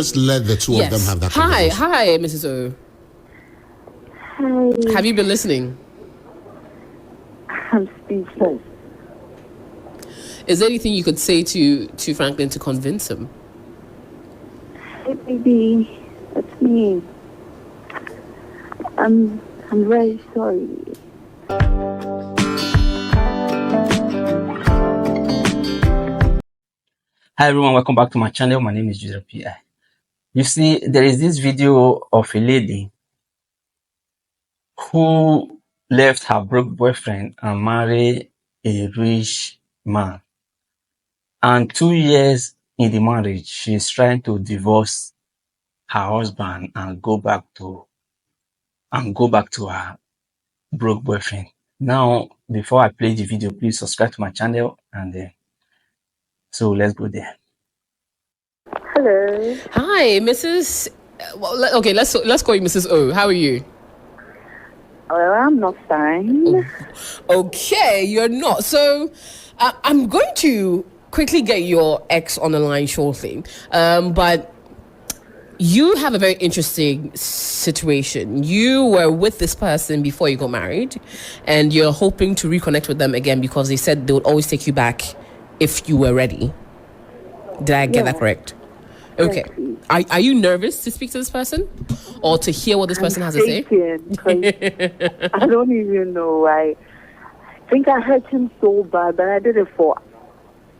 Just let the two of them have that conversation. Hi, Mrs. O. Hi. Have you been listening? I'm speechless. Is there anything you could say to Franklin to convince him? Hey, baby, it's me. I'm very sorry. Hi everyone, welcome back to my channel. My name is Joseph P.I. You see, there is this video of a lady who left her broke boyfriend and married a rich man. And 2 years in the marriage, she's trying to divorce her husband and go back to her broke boyfriend. Now, before I play the video, please subscribe to my channel and so let's go there. Hello. Hi, Mrs. Okay, let's call you Mrs. O. How are you? Well, I'm not fine. Okay, you're not. So, I'm going to quickly get your ex on the line shortly. But you have a very interesting situation. You were with this person before you got married, and you're hoping to reconnect with them again because they said they would always take you back if you were ready. Did I get that correct? Okay. Are you nervous to speak to this person or to hear what this person has to say? I don't even know. I think I hurt him so bad, but I did it for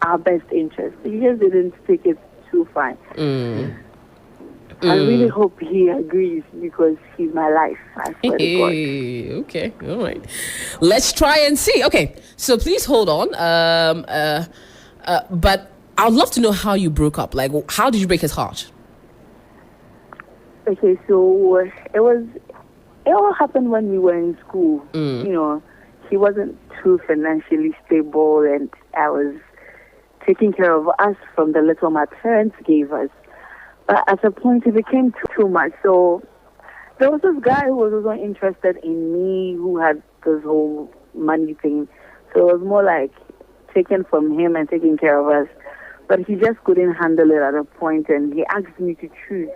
our best interest. He just didn't take it too fine. I really hope he agrees because he's my life. I swear to God. Okay, all right. Let's try and see. Okay, so please hold on. But I'd love to know how you broke up. Like, how did you break his heart? Okay, so it all happened when we were in school. You know, he wasn't too financially stable, and I was taking care of us from the little my parents gave us. But at a point, it became too much. So there was this guy who was also interested in me, who had this whole money thing. So it was more like taken from him and taking care of us. But he just couldn't handle it at a point, and he asked me to choose.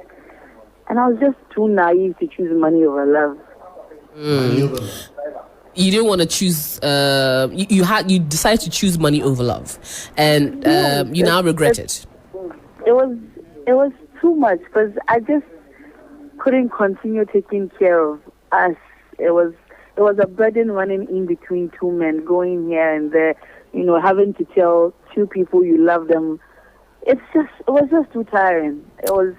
And I was just too naive to choose money over love. You didn't want to choose. You decided to choose money over love, and you now regret it. It was too much because I just couldn't continue taking care of us. It was a burden running in between two men, going here and there. You know, having to tell two people you love them. It was just too tiring. It was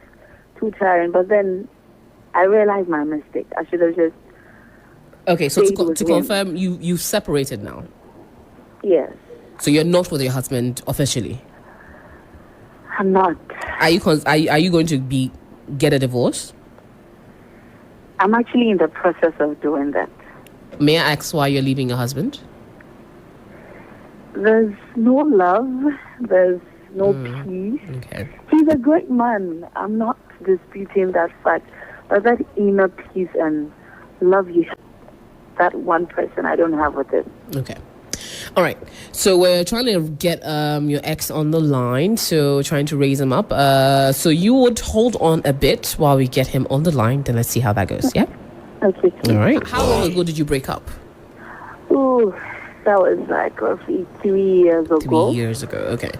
too tiring. But then I realized my mistake. I should have just. Okay, so to confirm, you've separated now. Yes. So you're not with your husband officially. I'm not. Are you going to get a divorce? I'm actually in the process of doing that. May I ask why you're leaving your husband? There's no love. There's no peace. Okay. He's a great man. I'm not disputing that fact. But that inner peace and love that one person I don't have with him. Okay. All right. So we're trying to get your ex on the line. So trying to raise him up. So you would hold on a bit while we get him on the line. Then let's see how that goes. Yeah? Okay. All right. How long ago did you break up? Ooh, that was like roughly 3 years ago. 3 years ago. Okay.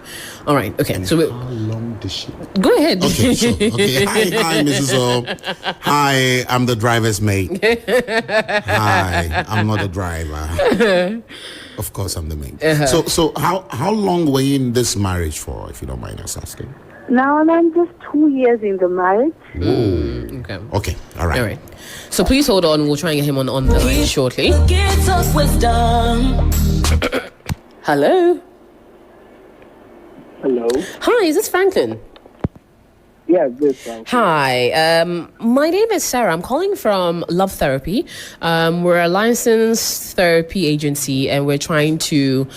All right. Okay. So How long did she? go ahead. Okay, hi, Mrs. O. Hi, I'm the driver's mate. Hi, I'm not a driver. Of course, I'm the mate. So how long were you in this marriage for, if you don't mind us asking? Now I'm just 2 years in the marriage. Okay. Okay, all right. All right. So please hold on. We'll try and get him on the line shortly. Hello. Hello. Hi, is this Franklin? Yeah, good. Hi, my name is Sarah. I'm calling from Love Therapy. We're a licensed therapy agency, and we're trying to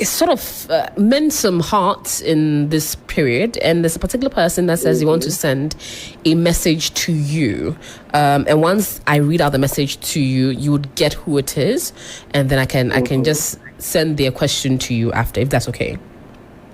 sort of mend some hearts in this period. And there's a particular person that says they want to send a message to you. And once I read out the message to you, you would get who it is, and then I can just send their question to you after, if that's okay.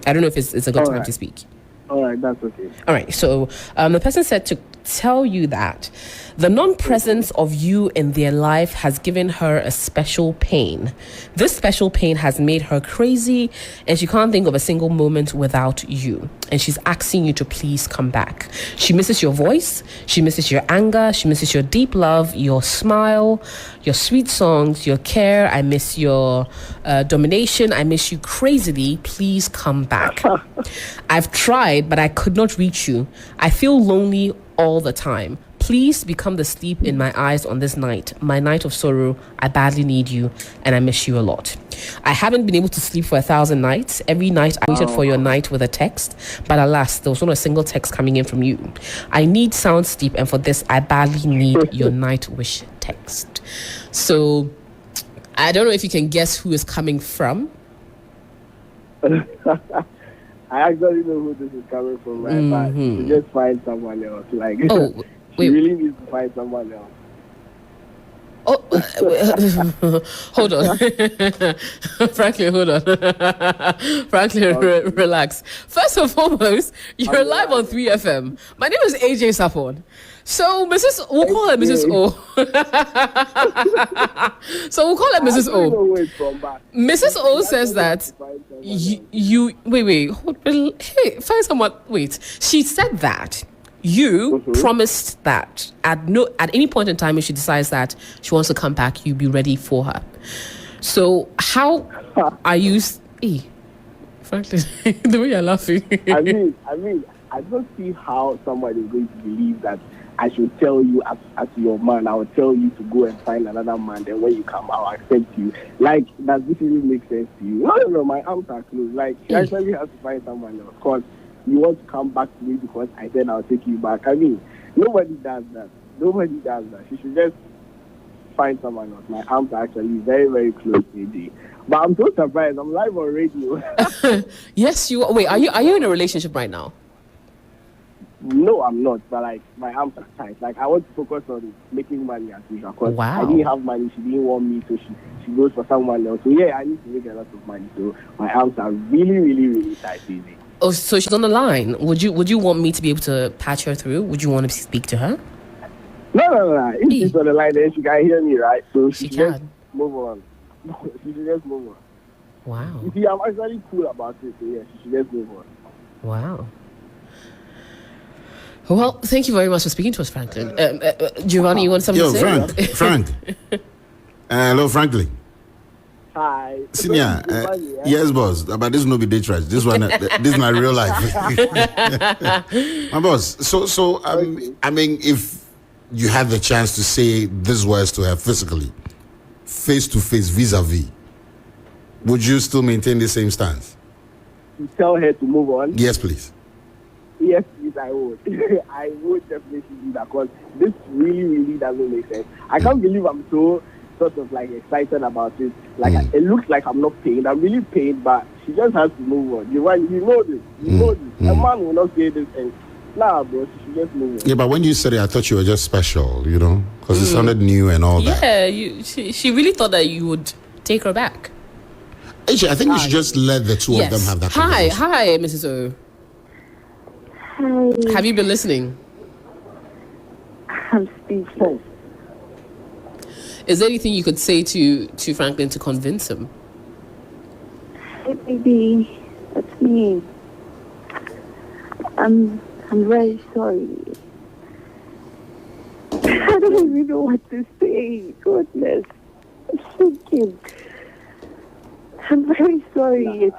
I don't know if it's a good time to speak. All right, that's okay. All right. So the person said to tell you that the non-presence of you in their life has given her a special pain. This special pain has made her crazy, and she can't think of a single moment without you. And she's asking you to please come back. She misses your voice. She misses your anger. She misses your deep love, your smile, your sweet songs, your care. I miss your domination. I miss you crazily. Please come back. I've tried, but I could not reach you. I feel lonely all the time. Please become the sleep in my eyes on this night, my night of sorrow. I badly need you, and I miss you a lot. I haven't been able to sleep for 1,000 nights. Every night I waited for your night with a text, but alas, there was not a single text coming in from you. I need sound sleep, and for this, I badly need your night wish text. So, I don't know if you can guess who is coming from. I actually know who this is coming from, right? But to just find someone else, like, Oh, she wait. really needs to find someone else. Oh, hold on. Franklin, hold on. Franklin, relax. First and foremost, you're live on 3FM. My name is AJ Sapon. So, we'll call her Mrs. O. So, we'll call her Mrs. I don't know O. where it's from, but Mrs. O says that find someone you wait. Hey, find someone. Wait. She said that you promised that at any point in time, if she decides that she wants to come back, you'll be ready for her. So how are you? Frankly, the way you're laughing. I mean, I don't see how somebody is going to believe that I should tell you as your man, I will tell you to go and find another man, then when you come, I'll accept you. Like, does this really make sense to you? No, my arms are closed. Like, she actually has to find someone else. Because you want to come back to me because I said I'll take you back. I mean, nobody does that. She should just find someone else. My arms are actually very, very close, AJ. But I'm so surprised. I'm live on radio. Yes, you. Wait, are you in a relationship right now? No, I'm not. But like, my arms are tight. Like, I want to focus on making money as usual. Because Wow. I didn't have money. She didn't want me, so she goes for someone else. So yeah, I need to make a lot of money. So my arms are really, really, really tight, AJ. Oh, so she's on the line. Would you want me to be able to patch her through? Would you want to speak to her? No. If she's on the line, then she can hear me, right? So She she just can. move on. She should just move on. Wow. You see, I'm actually cool about it. So yeah, she should just move on. Wow. Well, thank you very much for speaking to us, Franklin. Giovanni, you want something Yo, to say? Frank. Hello, Franklin. Hi. Senior, yes, boss. But this no be day trash. This one, this is my real life. My boss. So, I mean, if you had the chance to say these words to her physically, face to face, vis-a-vis, would you still maintain the same stance? To tell her to move on. Yes, please. Yes, please, I would. I would definitely do that because this really, really doesn't make sense. I can't believe I'm so sort of like excited about it. Like it looks like I'm not pained. I'm really pained, but she just has to move on. You know this. You know this. A man will not say this and nah, bro. She should just move on. Yeah, but when you said it, I thought you were just special, you know, because it sounded new and all that. Yeah, she really thought that you would take her back. Actually, I think we should just let the two of them have that conversation. Hi, Mrs. O. Hi, Have you been listening? I'm speechless. Is there anything you could say to Franklin to convince him? Hey, baby, it's me. I'm very sorry. I don't even know what to say. Goodness, I'm shaking. I'm very sorry. It's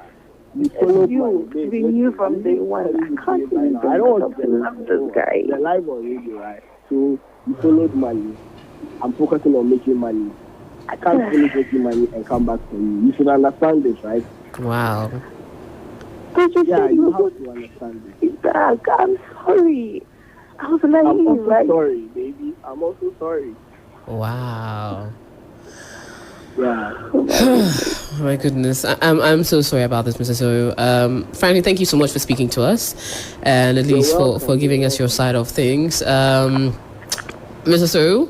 we knew from day one. I can't even I don't want to love this guy. They're live on radio, right? So you followed money. I'm focusing on making money. I can't finish making money and come back to you. You should understand this, right? Wow. But you Yeah, said you you have would to understand this. be back. I'm sorry. I was like, I'm also right? sorry, baby. I'm also sorry. Wow. Yeah. Oh my goodness. I'm so sorry about this, Mrs. O. Franklin, thank you so much for speaking to us and at least for giving us your side of things. Mrs. O,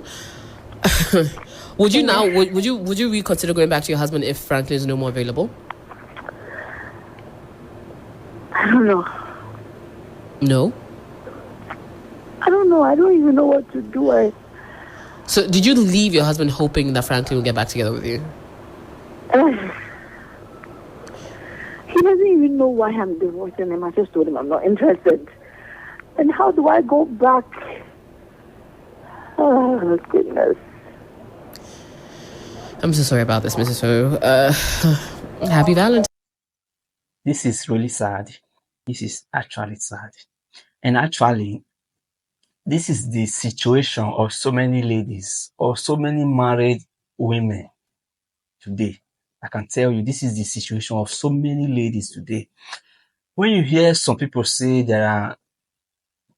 would you reconsider going back to your husband if Franklin is no more available? I don't know. No. I don't know. I don't even know what to do. So did you leave your husband hoping that Franklin will get back together with you? He doesn't even know why I'm divorcing him. I just told him I'm not interested. And how do I go back? Oh, goodness. I'm so sorry about this, Mrs. Ho. Happy Valentine's. This is really sad. This is actually sad. And actually, this is the situation of so many ladies or so many married women today. I can tell you, this is the situation of so many ladies today. When you hear some people say there are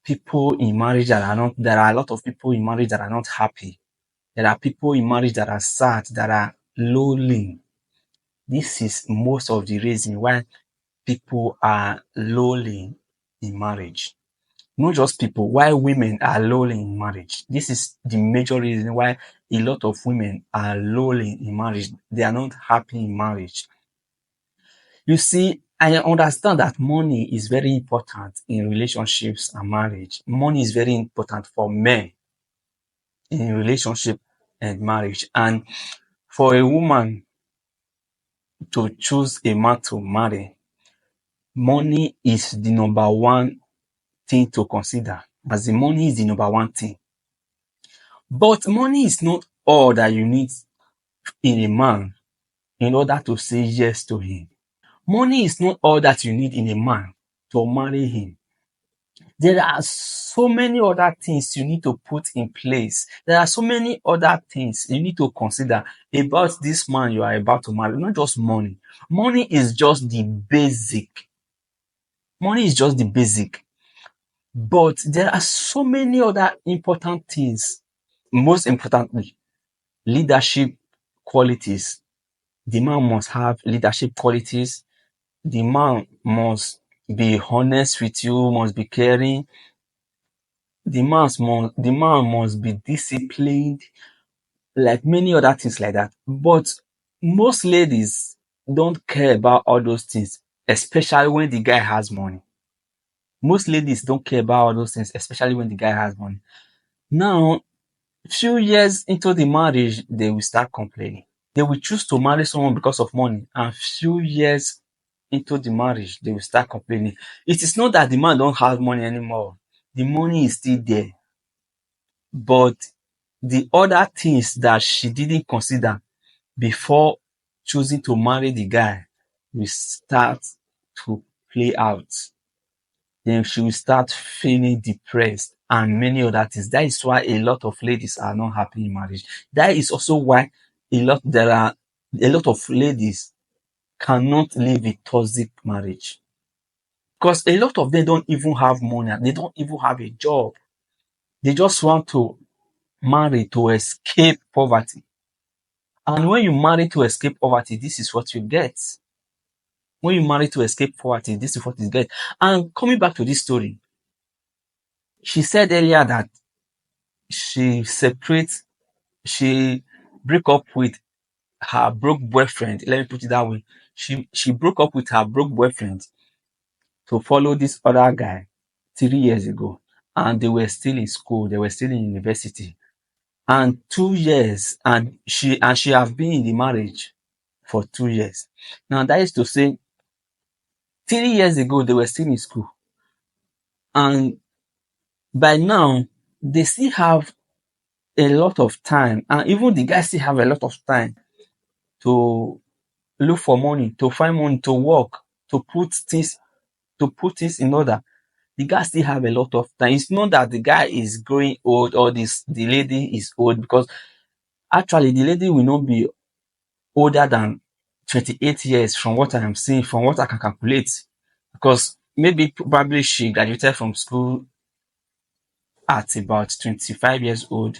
people in marriage that are not, there are a lot of people in marriage that are not happy. There are people in marriage that are sad, that are lonely. This is most of the reason why people are lonely in marriage. Not just people, why women are lonely in marriage. This is the major reason why a lot of women are lonely in marriage. They are not happy in marriage. You see, I understand that money is very important in relationships and marriage. Money is very important for men in relationship and marriage. And for a woman to choose a man to marry, money is the number one thing to consider. As the money is the number one thing. But money is not all that you need in a man in order to say yes to him. Money is not all that you need in a man to marry him. There are so many other things you need to put in place. There are so many other things you need to consider about this man you are about to marry, not just money. Money is just the basic. Money is just the basic. But there are so many other important things. Most importantly, leadership qualities. The man must have leadership qualities. The man must be honest with you, must be caring. The man must be disciplined, like many other things like that. But most ladies don't care about all those things, especially when the guy has money. Most ladies don't care about all those things, especially when the guy has money. Now, few years into the marriage, they will start complaining. They will choose to marry someone because of money, and few years into the marriage, they will start complaining. It is not that the man don't have money anymore. The money is still there. But the other things that she didn't consider before choosing to marry the guy will start to play out. Then she will start feeling depressed and many other things. That is why a lot of ladies are not happy in marriage. That is also why there are a lot of ladies cannot live a toxic marriage. Because a lot of them don't even have money, they don't even have a job. They just want to marry to escape poverty. And when you marry to escape poverty, this is what you get. When you marry to escape poverty, this is what you get. And coming back to this story, she said earlier that she break up with her broke boyfriend. Let me put it that way. She broke up with her broke boyfriend to follow this other guy 3 years ago. And they were still in school, they were still in university. And 2 years, and she have been in the marriage for 2 years. Now that is to say, 3 years ago they were still in school. And by now, they still have a lot of time, and even the guys still have a lot of time to look for money, to find money, to work, to put things in order. The guy still have a lot of time. It's not that the guy is growing old or the lady is old, because actually the lady will not be older than 28 years from what I am seeing, from what I can calculate. Because maybe probably she graduated from school at about 25 years old.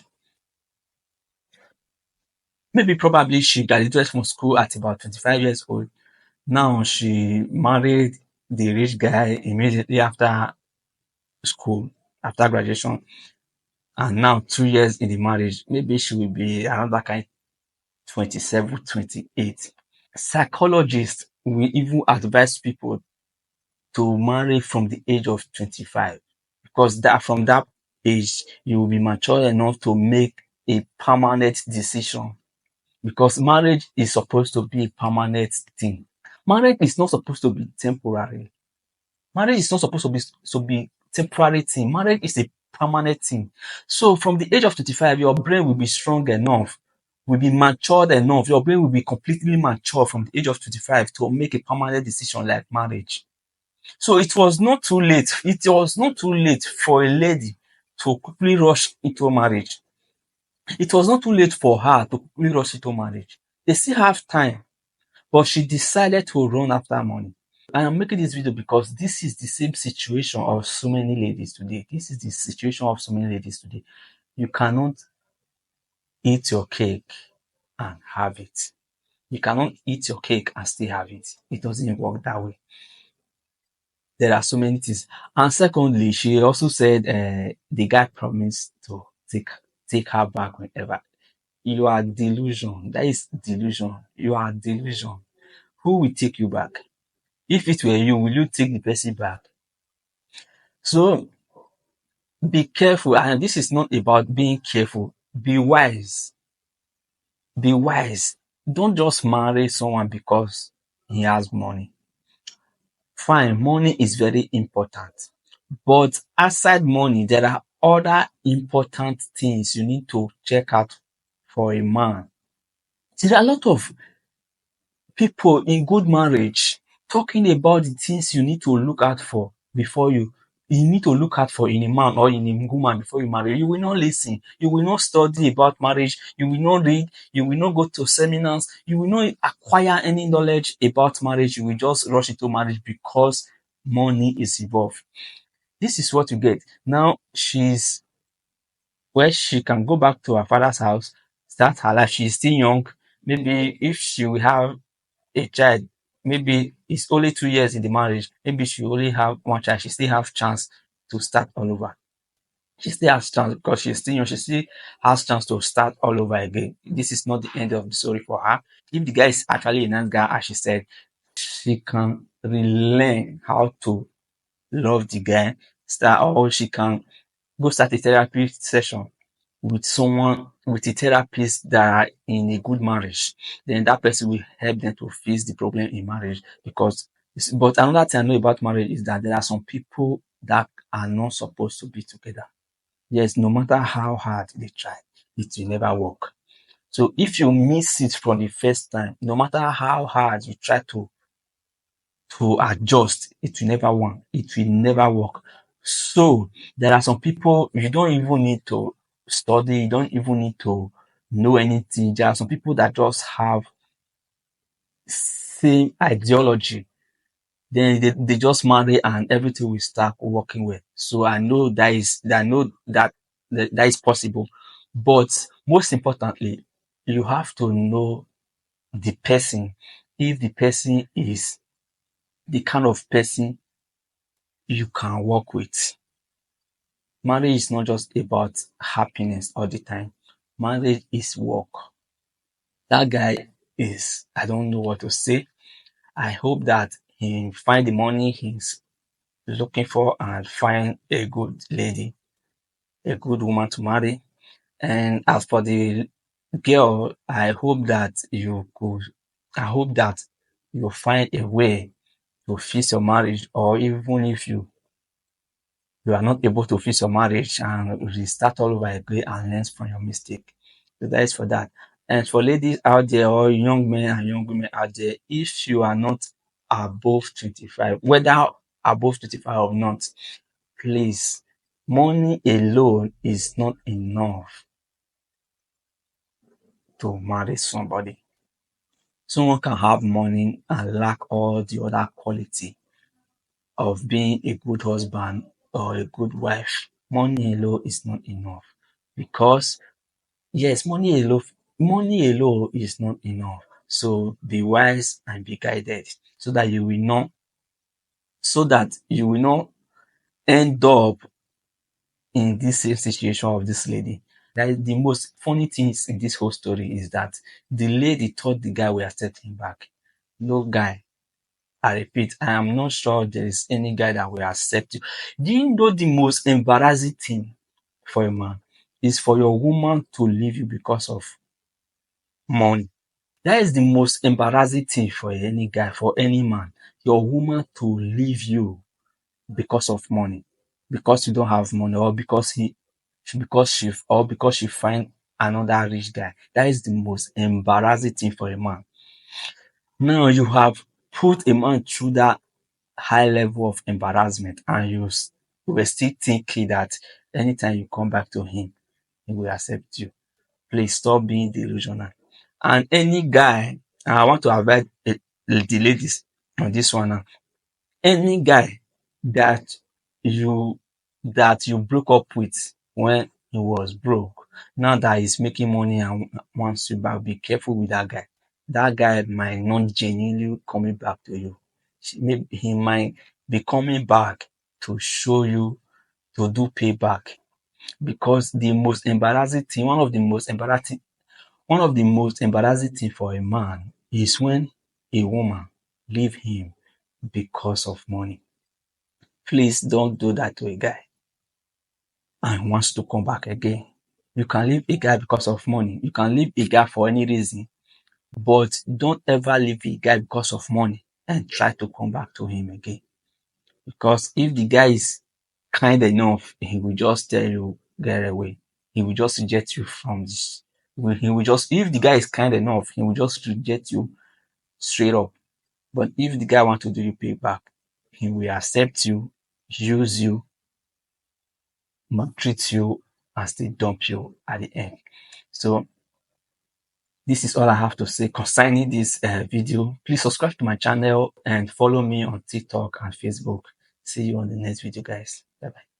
Maybe probably she graduated from school at about 25 years old. Now she married the rich guy immediately after school, after graduation. And now 2 years in the marriage, maybe she will be around that kind 27, 28. Psychologists will even advise people to marry from the age of 25, because that from that age you will be mature enough to make a permanent decision, because marriage is supposed to be a permanent thing. Marriage is not supposed to be temporary. Marriage is not supposed to be temporary thing. Marriage is a permanent thing. So from the age of 25, your brain will be strong enough, will be matured enough. Your brain will be completely mature from the age of 25 to make a permanent decision like marriage. So it was not too late. It was not too late for a lady to quickly rush into marriage. It was not too late for her to quickly rush into marriage. They still have time, but she decided to run after money. I am making this video because this is the same situation of so many ladies today. This is the situation of so many ladies today. You cannot eat your cake and have it. You cannot eat your cake and still have it. It doesn't work that way. There are so many things. And secondly, she also said the guy promised to take her back whenever. You are delusion. That is delusion. You are delusion. Who will take you back? If it were you, will you take the person back? So be careful. And this is not about being careful. Be wise. Be wise. Don't just marry someone because he has money. Fine, money is very important. But aside money, there are other important things you need to check out for a man. There are a lot of people in good marriage talking about the things you need to look out for before you need to look out for in a man or in a woman before you marry. You will not listen. You will not study about marriage. You will not read. You will not go to seminars. You will not acquire any knowledge about marriage. You will just rush into marriage because money is involved. This is what you get. Now she's where she can go back to her father's house, start her life. She's still young. Maybe if she will have a child, maybe it's only 2 years in the marriage, maybe she only have one child, she still have chance to start all over. She still has chance because she's still young, she still has chance to start all over again. This is not the end of the story for her. If the guy is actually a nice guy, as she said, she can relearn how to love the guy, or she can go start a therapy session with someone, with a therapist that are in a good marriage. Then that person will help them to fix the problem in marriage. But another thing I know about marriage is that there are some people that are not supposed to be together. Yes, no matter how hard they try, it will never work. So if you miss it from the first time, no matter how hard you try to adjust, it will never work. It will never work. So there are some people you don't even need to study, you don't even need to know anything. There are some people that just have same ideology. Then they just marry and everything will start working well. So I know that is possible. But most importantly, you have to know the person. If the person is the kind of person you can work with. Marriage is not just about happiness all the time. Marriage is work. That guy is, I don't know what to say. I hope that he find the money he's looking for and find a good lady, a good woman to marry. And as for the girl, I hope that you find a way to fix your marriage, or even if you are not able to fix your marriage and restart all over again and learn from your mistake. So that is for that. And for ladies out there, or young men and young women out there, if you are not above 25, whether above 25 or not, please, money alone is not enough to marry somebody. Someone can have money and lack all the other quality of being a good husband or a good wife. Money alone is not enough, because yes, money alone is not enough. So be wise and be guided, so that you will not end up in this same situation of this lady. That is the most funny things in this whole story, is that the lady thought the guy will accept him back. No guy I repeat, I am not sure there is any guy that will accept you. Do you know the most embarrassing thing for a man is for your woman to leave you because of money? That is the most embarrassing thing for any guy, for any man. Your woman to leave you because of money, because you don't have money, or because she find another rich guy. That is the most embarrassing thing for a man. Now you have put a man through that high level of embarrassment, and you were still thinking that anytime you come back to him, he will accept you. Please stop being delusional. And any guy, and I want to avoid the ladies on this one now. Any guy that you broke up with when he was broke, now that he's making money and wants you back, be careful with that guy. That guy might not genuinely coming back to you. Maybe he might be coming back to show you, to do payback. Because the most embarrassing thing, one of the most embarrassing thing for a man is when a woman leave him because of money. Please don't do that to a guy and wants to come back again. You can leave a guy because of money. You can leave a guy for any reason, but don't ever leave a guy because of money and try to come back to him again. Because if the guy is kind enough, he will just tell you, get away. He will just reject you from this. If the guy is kind enough, he will just reject you straight up. But if the guy wants to do you payback, he will accept you, use you, maltreat you, and still dump you at the end. So this is all I have to say concerning this video. Please subscribe to my channel and follow me on TikTok and Facebook. See you on the next video, guys. Bye bye.